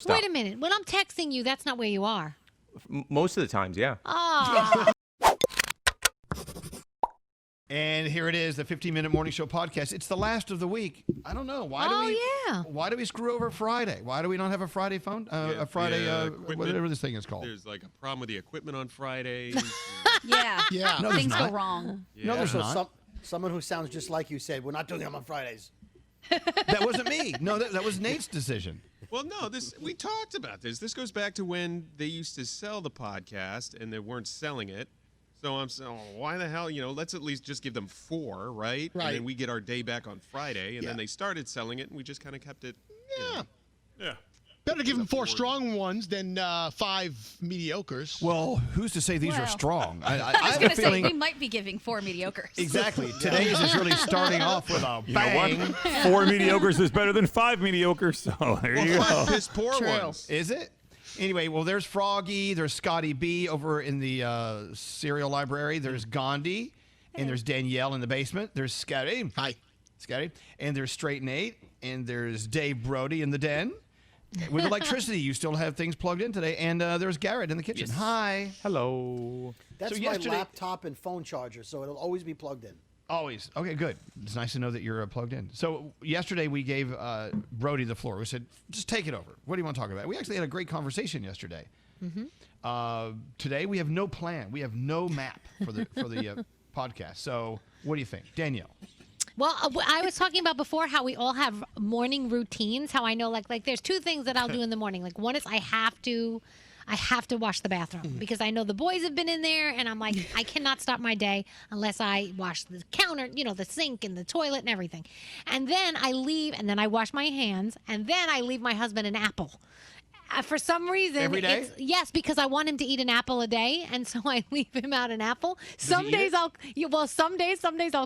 Stop. Wait a minute. When I'm texting you, that's not where you are. Most of the times, yeah. Oh. And here it is, the 15-minute morning show podcast. It's the last of the week. I don't know. Why do we screw over Friday? Why do we not have a Friday phone? Whatever this thing is called. There's like a problem with the equipment on Fridays. Yeah. No, Things not. go wrong. Yeah. No, there's not. Someone who sounds just like you said, we're not doing them on Fridays. That wasn't me. No, that was Nate's decision. Well, no, we talked about this. This goes back to when they used to sell the podcast and they weren't selling it. So I'm saying, why the hell, let's at least just give them 4, right? Right. And then we get our day back on Friday. And then they started selling it and we just kind of kept it. Yeah. Better give them 4 strong ones than 5 mediocres. Well, who's to say these are strong? I was going to say, we might be giving 4 mediocres. Exactly. Today's is really starting off with a bang. 4 mediocres is better than 5 mediocres. So there you go. Piss poor ones. Is it? Anyway, well, there's Froggy, there's Scotty B over in the cereal library, there's Gandhi, and there's Danielle in the basement. There's Scotty. Hi. Scotty. And there's Straight Nate, and there's Dave Brody in the den. With electricity, you still have things plugged in today. And there's Garrett in the kitchen. Yes. Hi. Hello. That's So my yesterday- laptop and phone charger, so it'll always be plugged in. Always. Okay, good. It's nice to know that you're plugged in. So yesterday we gave Brody the floor. We said, just take it over. What do you want to talk about? We actually had a great conversation yesterday. Today we have no plan. We have no map for the podcast. So what do you think? Danielle. Well, I was talking about before how we all have morning routines. How I know, like there's 2 things that I'll do in the morning. Like one is I have to wash the bathroom because I know the boys have been in there, and I'm like, I cannot start my day unless I wash the counter, the sink and the toilet and everything. And then I leave, and then I wash my hands, and then I leave my husband an apple. For some reason, Every day? Yes, because I want him to eat an apple a day, and so I leave him out an apple. Some days I'll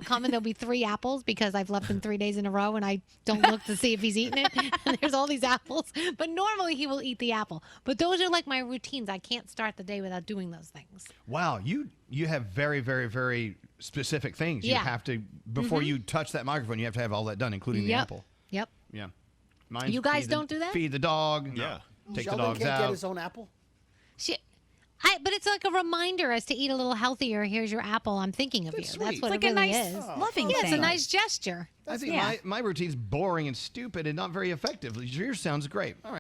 come and there'll be 3 apples because I've left him 3 days in a row, and I don't look to see if he's eaten it. And there's all these apples, but normally he will eat the apple. But those are like my routines. I can't start the day without doing those things. Wow, you have very, very, very specific things. You Yeah. have to, before you touch that microphone, you have to have all that done, including the apple. Yep. Yeah. Mine's You guys feed the- don't do that? Feed the dog. Yeah. Take Sheldon the dogs can't out. get his own apple? But it's like a reminder as to eat a little healthier. Here's your apple. I'm thinking of That's you. sweet. That's what It's like it a really nice, is. loving Yeah, thing. it's a nice gesture. I think Yeah. my routine's boring and stupid and not very effective. Yours sounds great. All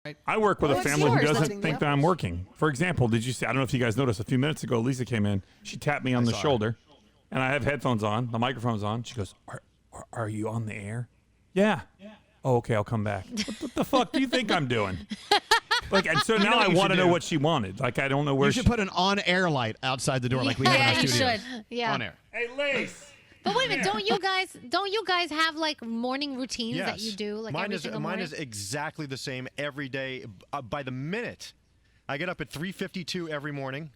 right. I work with a What's family who yours? doesn't Letting the think that I'm apples. working. For example, did you see? I don't know if you guys noticed a few minutes ago. Lisa came in. She tapped me on the saw her. shoulder, and I have headphones on. The microphone's on. She goes, "Are you on the air?" Yeah. Oh, okay. I'll come back. What the fuck do you think I'm doing? And so now I what you want to should know do? what she wanted. Like, I don't know where You should put an on-air light outside the door like we have in Yeah, our you studio. should. Yeah. On air. Hey, Lace. But wait a minute, don't you guys have like morning routines that you do like mine every is single mine morning? is exactly the same every day by the minute. I get up at 3:52 every morning.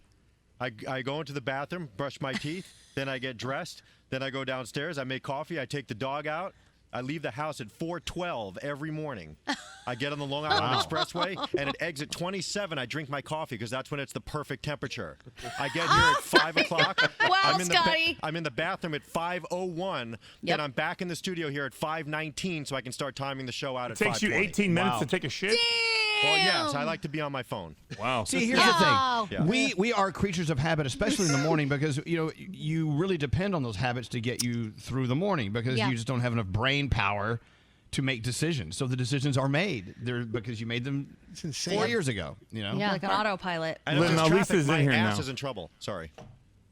I go into the bathroom, brush my teeth, then I get dressed, then I go downstairs, I make coffee, I take the dog out. I leave the house at 4:12 every morning. I get on the Long Island Expressway, and at exit 27, I drink my coffee because that's when it's the perfect temperature. I get here at 5 o'clock. Wow, Scotty. I'm in the bathroom at 5:01. Yep. Then I'm back in the studio here at 5:19 so I can start timing the show out It at takes you 5:20. 18 minutes to take a shit? Well, yes, I like to be on my phone. Wow. See, here's Oh. the thing. We are creatures of habit, especially in the morning, because you really depend on those habits to get you through the morning because Yeah. you just don't have enough brain power to make decisions. So the decisions are made. They're because you made them It's insane. 4 years ago. Yeah. Like an autopilot. And if Lynn, there's now traffic, Lisa's in my here ass now. is in trouble. Sorry.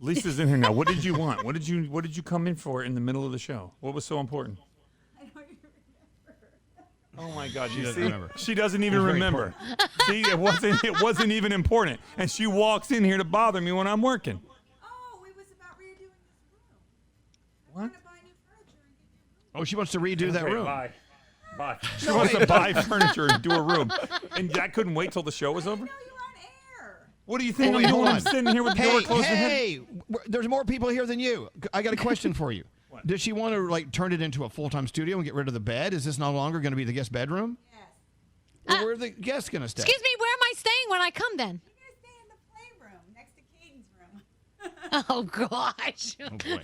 Lisa's in here now. What did you want? What did you come in for in the middle of the show? What was so important? Oh my God! She doesn't remember. She doesn't even very remember. See, it wasn't even important, and she walks in here to bother me when I'm working. Oh, it was about redoing this room. What? I'm going to buy new furniture and get new room. Oh, she wants to redo that Okay, room. Bye. She wants to buy furniture and do a room, and I couldn't wait till the show was over. No, you're on air. What do you think Oh, I'm wait, doing? hold I'm on. sitting here with the door closed. Hey, there's more people here than you. I got a question for you. What? Does she want to turn it into a full-time studio and get rid of the bed? Is this no longer going to be the guest bedroom? Yes. Well, where are the guests going to stay? Excuse me, where am I staying when I come then? You're going to stay in the playroom next to Caden's room. Oh gosh. Oh boy.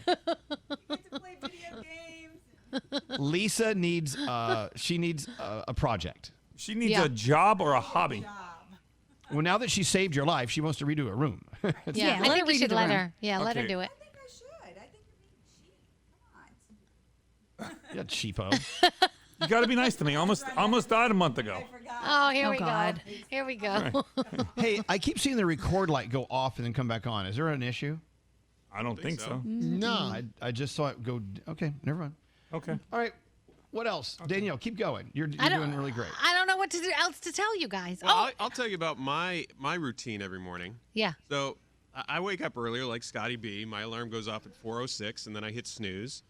You get to play video games. Lisa needs a project. She needs a job or a hobby. Well, now that she saved your life, she wants to redo a room. Yeah, I think you should let her. Yeah, let her do it. Yeah, cheapo. You got to be nice to me. Almost died a month ago. Oh, here we God. go. Here we go. Hey, I keep seeing the record light go off and then come back on. Is there an issue? I don't think so. No. I just saw it go. Okay, never mind. Okay. All right. What else? Danielle, keep going. You're I don't- doing really great. I don't know what else to tell you guys. Well, I'll tell you about my routine every morning. Yeah. So I wake up earlier like Scotty B. My alarm goes off at 4:06, and then I hit snooze.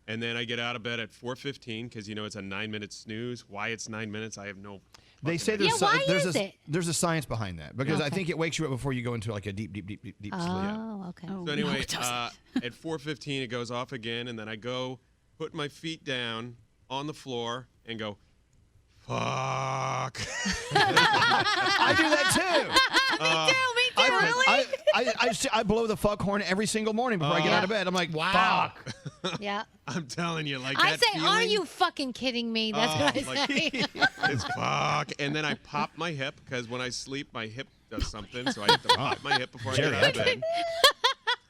And then I get out of bed at 4:15 because, it's a 9-minute snooze. Why it's 9 minutes, I have no They say Yeah, why is it? there's a science behind that because I Okay. think it wakes you up before you go into like a deep sleep. Oh, okay. So anyway, at 4:15 it goes off again, and then I go put my feet down on the floor and go, fuck. I do that too. Me too, really? I blow the fuck horn every single morning before I get out of bed. I'm like, wow. Fuck. Yeah. I'm telling you, like I that say, feeling, are you fucking kidding me? That's what I like- say. It's fuck. And then I pop my hip because when I sleep, my hip does something. So I have to pop my hip before I get out of bed.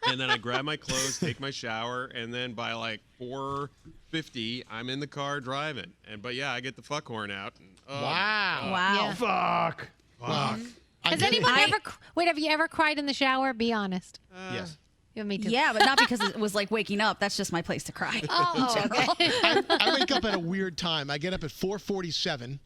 And then I grab my clothes, take my shower, and then by like 4:50, I'm in the car driving. But yeah, I get the fuck horn out. And, Wow. Wow. Yeah. Fuck. Fuck. Has anyone ever? Wait, have you ever cried in the shower? Be honest. Yes. Yeah, me too. Yeah, but not because it was like waking up. That's just my place to cry. Oh, okay. I wake up at a weird time. I get up at 4:47,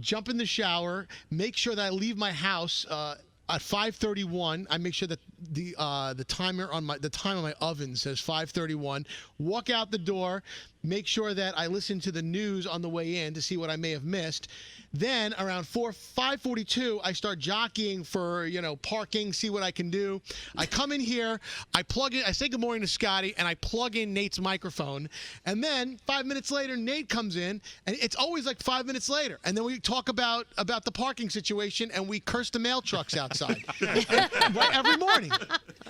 jump in the shower, make sure that I leave my house at 5:31. I make sure that the time on my oven says 5:31. Walk out the door, make sure that I listen to the news on the way in to see what I may have missed. Then around 5:42, I start jockeying for parking, see what I can do. I come in here, I plug in, I say good morning to Scotty, and I plug in Nate's microphone. And then 5 minutes later, Nate comes in, and it's always like 5 minutes later. And then we talk about the parking situation, and we curse the mail trucks outside right, every morning.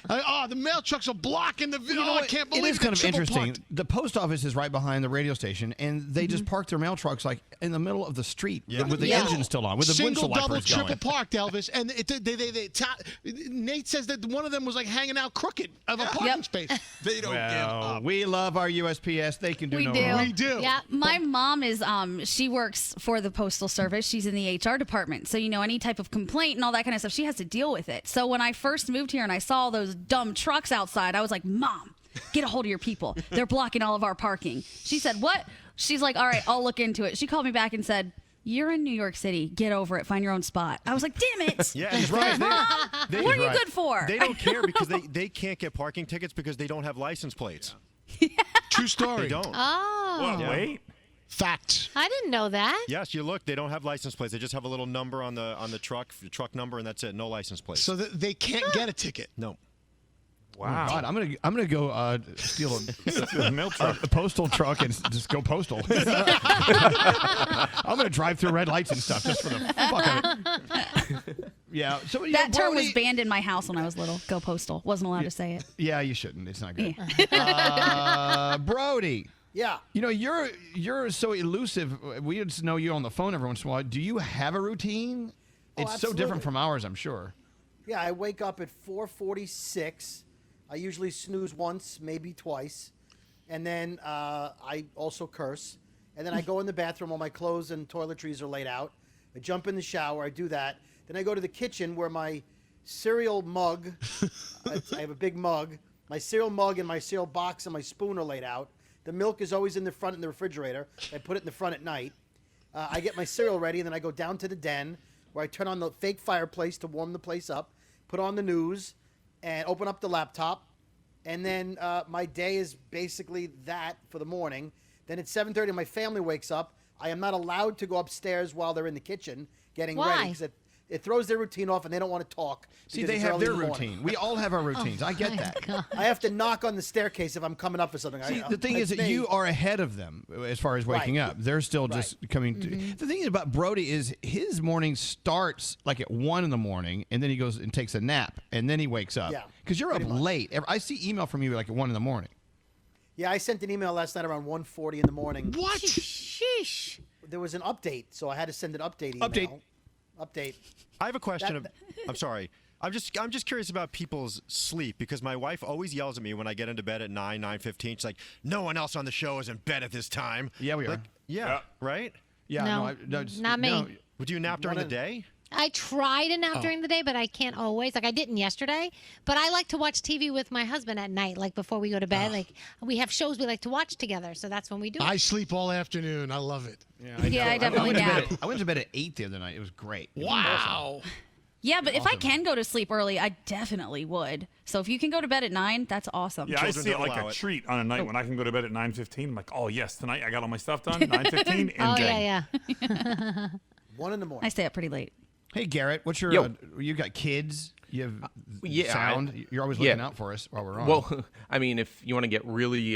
The mail trucks are blocking the. I can't believe it is kind of triple interesting. parked. The post office is right behind the radio station, and they just park their mail trucks like in the middle of the street with the engine still on, with the Single, windshield double, wipers triple going. parked, Elvis. And Nate says that one of them was like hanging out crooked of a parking space. They don't give up. We love our USPS. They can do We no do. wrong. We do. Yeah, my mom is she works for the Postal Service. She's in the HR department. So, any type of complaint and all that kind of stuff, she has to deal with it. So when I first moved here and I saw those dumb trucks outside, I was like, Mom, get a hold of your people. They're blocking all of our parking. She said, what? She's like, all right, I'll look into it. She called me back and said, you're in New York City. Get over it. Find your own spot. I was like, damn it. Yeah, he's right. Mom, what are you good for? They don't care because they can't get parking tickets because they don't have license plates. True story. They don't. Oh. What? Yeah. Wait. Facts. I didn't know that. Yes, you look. They don't have license plates. They just have a little number on the truck number, and that's it. No license plate. So that they can't get a ticket. No. Wow. God, I'm gonna go steal A mail truck. a postal truck and just go postal. I'm gonna drive through red lights and stuff just for the fuck of it. Yeah. So That term was Brody- banned in my house when I was little. Go Postal. Wasn't allowed to say it. Yeah, you shouldn't. It's not good. Brody. Yeah. You're so elusive. We just know you on the phone every once in a while. Do you have a routine? It's so absolutely. different from ours, I'm sure. Yeah, I wake up at 4:46. I usually snooze once, maybe twice. And then I also curse. And then I go in the bathroom while my clothes and toiletries are laid out. I jump in the shower. I do that. Then I go to the kitchen where my cereal mug, I have a big mug, my cereal mug and my cereal box and my spoon are laid out. The milk is always in the front in the refrigerator. I put it in the front at night. I get my cereal ready, and then I go down to the den where I turn on the fake fireplace to warm the place up, put on the news, and open up the laptop. And then my day is basically that for the morning. Then at 7:30, my family wakes up. I am not allowed to go upstairs while they're in the kitchen getting Why? ready because it throws their routine off, and they don't want to talk. See, because they it's have early their in the morning. routine. We all have our routines. I get that. I have to knock on the staircase if I'm coming up for something. See, the thing is that you are ahead of them as far as waking Right. up. They're still just coming. The thing about Brody is his morning starts like at 1 in the morning, and then he goes and takes a nap, and then he wakes up. Yeah, Because you're up pretty much. late. I see email from you like at 1 in the morning. Yeah, I sent an email last night around 1:40 in the morning. What? Sheesh. there was an update, so I had to send an update email. Update. I have a question. I'm sorry. I'm just curious about people's sleep because my wife always yells at me when I get into bed at 9:15. She's like, "No one else on the show is in bed at this time." Yeah, we are. Yeah, right? Yeah, No, not me. No. Would you nap during the day? I try to nap during the day, but I can't always. Like I didn't yesterday, but I like to watch TV with my husband at night, like before we go to bed. Like we have shows we like to watch together, so that's when we do it. I sleep all afternoon. I love it. Yeah, I definitely nap. I went to bed at 8 the other night. It was great. It was Wow. awesome. Yeah, but if I can go to sleep early, I definitely would. So if you can go to bed at 9, that's awesome. Yeah, I Children see it don't like allow a it. treat on a night when I can go to bed at 9:15. I'm like, oh yes, tonight I got all my stuff done. 9:15 and Oh bed. yeah. 1 in the morning. I stay up pretty late. Hey, Garrett, what's your? Yo. You got kids? You have yeah, sound. You're always looking out for us while we're on. Well, I mean, if you want to get really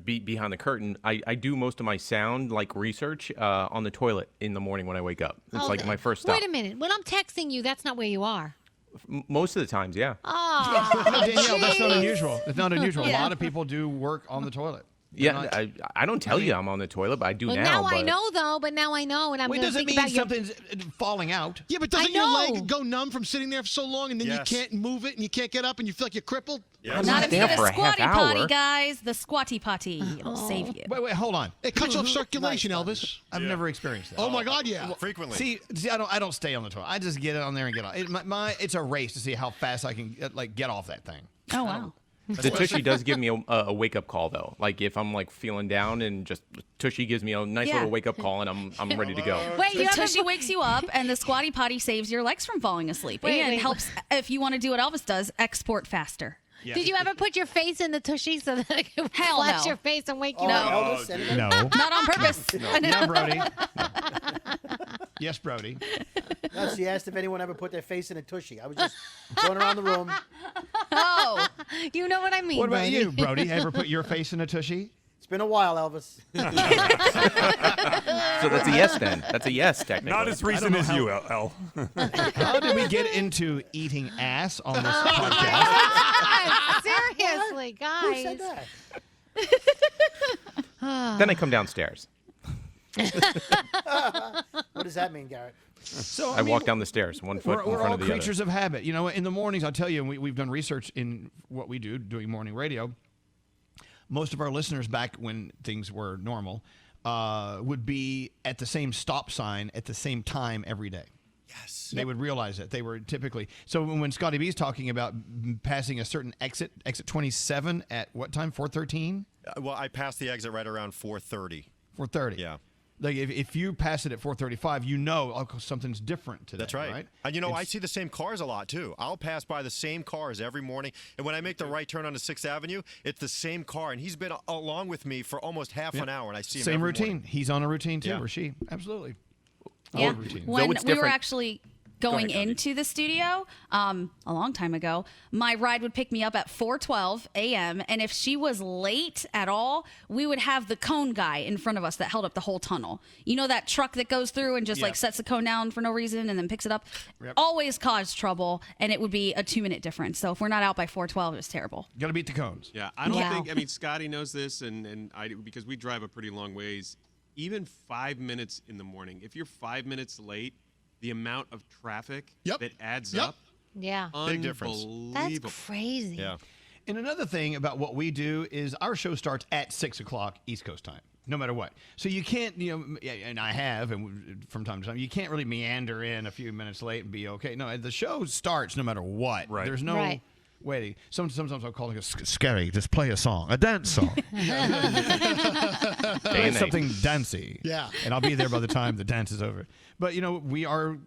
behind the curtain, I do most of my sound like research on the toilet in the morning when I wake up. It's like my first stop. Wait a minute. When I'm texting you, that's not where you are. Most of the times, yeah. Oh, no, Danielle, that's not jeez. unusual. It's not unusual. Yeah. A lot of people do work on the toilet. Yeah, I don't tell you I'm on the toilet, but I do Well, now. now I but- know though. But now I know, and I'm Wait, going to doesn't think mean about your. something's falling out. Yeah, but doesn't I your know. leg go numb from sitting there for so long, and then Yes. you can't move it, and you can't get up, and you feel like you're crippled? I'm Not if you there get for a a half squatty potty, hour. guys. The squatty potty. It'll save you. Wait, hold on. It cuts off circulation, Elvis. I've never experienced that. Oh my God, yeah. Frequently. See, I don't stay on the toilet. I just get on there and get off. It's a race to see how fast I can get off that thing. Oh, wow. The Tushy does give me a wake up call though. Like if I'm like feeling down and just Tushy gives me a nice Yeah. little wake up call and I'm ready to go. Wait, The you haven't tushy wakes you up, and the squatty potty saves your legs from falling asleep. Wait, and wait. helps, if you want to do what Elvis does, export faster. Did you ever put your face in the tushy so that I could Hell flash no. your face and wake you Oh, up? Elvis, anything? No. Not on purpose. No, Brody. Yes, Brody. No, she asked if anyone ever put their face in a tushy. I was just going around the room. Oh. You know what I mean? What about Brody. you, Brody? Ever put your face in a tushy? It's been a while, Elvis. So that's a yes then. That's a yes technically. Not as recent as you, El. How did we get into eating ass on this podcast? God, seriously, guys. Who said that? Then I come downstairs. What does that mean, Garrett? So I walk down the stairs, one foot in we're front all of the creatures of habit. You know, in the mornings, I'll tell you, and we've done research in what we do, doing morning radio. Most of our listeners back when things were normal would be at the same stop sign at the same time every day. Yes. They would realize it. They were typically. So when Scotty B's talking about passing a certain exit 27 at what time? 4:13? Well, I passed the exit right around 4:30. 4:30. Yeah. Like if you pass it at 4:35, you know something's different today. That's right. And you know, I see the same cars a lot too. I'll pass by the same cars every morning, and when I make the right turn onto 6th Avenue, it's the same car, and he's been along with me for almost half an hour, and I see him Same every routine. morning. He's on a routine too, Yeah. or she. Absolutely. Yeah. routine. When Though it's we were different- actually going into the studio a long time ago, my ride would pick me up at 4:12 a.m. And if she was late at all, we would have the cone guy in front of us that held up the whole tunnel. You know that truck that goes through and just like sets the cone down for no reason and then picks it up? Always caused trouble, and it would be a 2-minute difference. So if we're not out by 4:12, it's terrible. Got to beat the cones. Yeah, I don't Yeah. think. I mean, Scotty knows this, and I because we drive a pretty long ways. Even 5 minutes in the morning, if you're 5 minutes late, the amount of traffic that adds up, Yeah. Big difference. That's unbelievable. crazy. Yeah. And another thing about what we do is our show starts at 6 o'clock East Coast time, no matter what. So you can't, and I have, and from time to time, you can't really meander in a few minutes late and be okay. No, the show starts no matter what. Right. There's no Right. waiting. Sometimes I'll call it scary. Just play a song, a dance song. Play something dancey. Yeah. And I'll be there by the time the dance is over. But, we are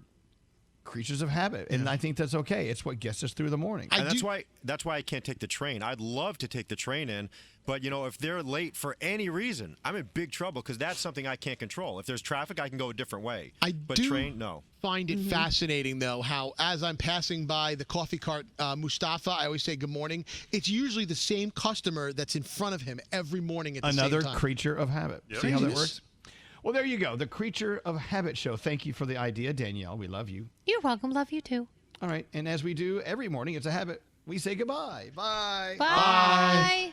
creatures of habit, and I think that's okay. It's what gets us through the morning. And that's why I can't take the train. I'd love to take the train in, but if they're late for any reason, I'm in big trouble because that's something I can't control. If there's traffic, I can go a different way. But train, no. Find it fascinating though how as I'm passing by the coffee cart Mustafa, I always say good morning. It's usually the same customer that's in front of him every morning at the Another same time. creature of habit. See how that works? Well, there you go. The Creature of Habit show. Thank you for the idea, Danielle. We love you. You're welcome. Love you too. All right. And as we do every morning, it's a habit. We say goodbye. Bye. Bye.